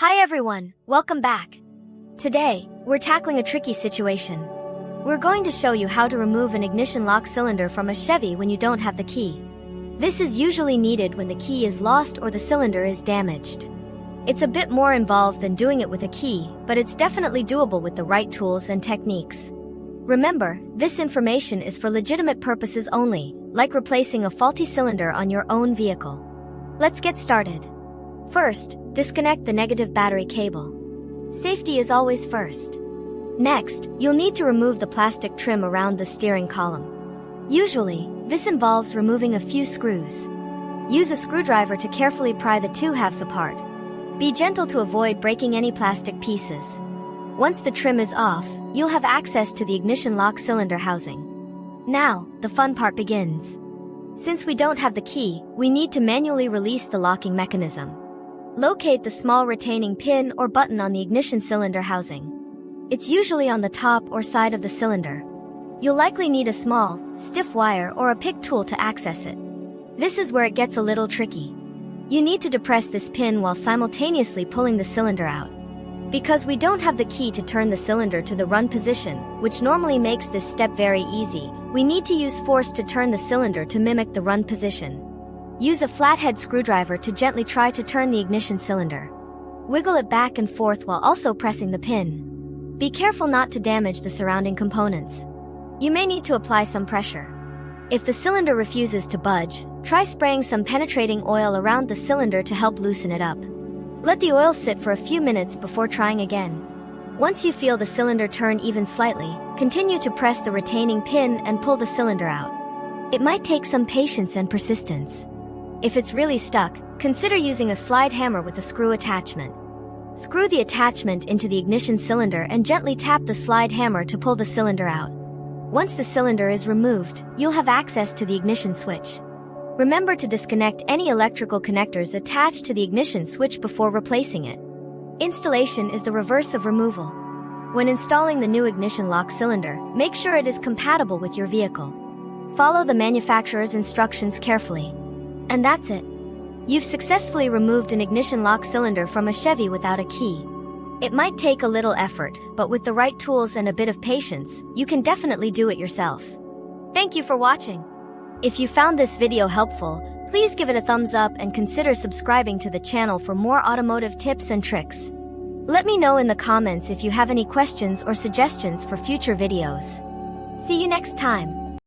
Hi everyone, welcome back. Today, we're tackling a tricky situation. We're going to show you how to remove an ignition lock cylinder from a Chevy when you don't have the key. This is usually needed when the key is lost or the cylinder is damaged. It's a bit more involved than doing it with a key, but it's definitely doable with the right tools and techniques. Remember, this information is for legitimate purposes only, like replacing a faulty cylinder on your own vehicle. Let's get started. First, disconnect the negative battery cable. Safety is always first. Next, you'll need to remove the plastic trim around the steering column. Usually, this involves removing a few screws. Use a screwdriver to carefully pry the two halves apart. Be gentle to avoid breaking any plastic pieces. Once the trim is off, you'll have access to the ignition lock cylinder housing. Now, the fun part begins. Since we don't have the key, we need to manually release the locking mechanism. Locate the small retaining pin or button on the ignition cylinder housing. It's usually on the top or side of the cylinder. You'll likely need a small, stiff wire or a pick tool to access it. This is where it gets a little tricky. You need to depress this pin while simultaneously pulling the cylinder out. Because we don't have the key to turn the cylinder to the run position, which normally makes this step very easy, we need to use force to turn the cylinder to mimic the run position. Use a flathead screwdriver to gently try to turn the ignition cylinder. Wiggle it back and forth while also pressing the pin. Be careful not to damage the surrounding components. You may need to apply some pressure. If the cylinder refuses to budge, try spraying some penetrating oil around the cylinder to help loosen it up. Let the oil sit for a few minutes before trying again. Once you feel the cylinder turn even slightly, continue to press the retaining pin and pull the cylinder out. It might take some patience and persistence. If it's really stuck, consider using a slide hammer with a screw attachment. Screw the attachment into the ignition cylinder and gently tap the slide hammer to pull the cylinder out. Once the cylinder is removed, you'll have access to the ignition switch. Remember to disconnect any electrical connectors attached to the ignition switch before replacing it. Installation is the reverse of removal. When installing the new ignition lock cylinder, make sure it is compatible with your vehicle. Follow the manufacturer's instructions carefully. And that's it. You've successfully removed an ignition lock cylinder from a Chevy without a key. It might take a little effort, but with the right tools and a bit of patience, you can definitely do it yourself. Thank you for watching. If you found this video helpful, please give it a thumbs up and consider subscribing to the channel for more automotive tips and tricks. Let me know in the comments if you have any questions or suggestions for future videos. See you next time.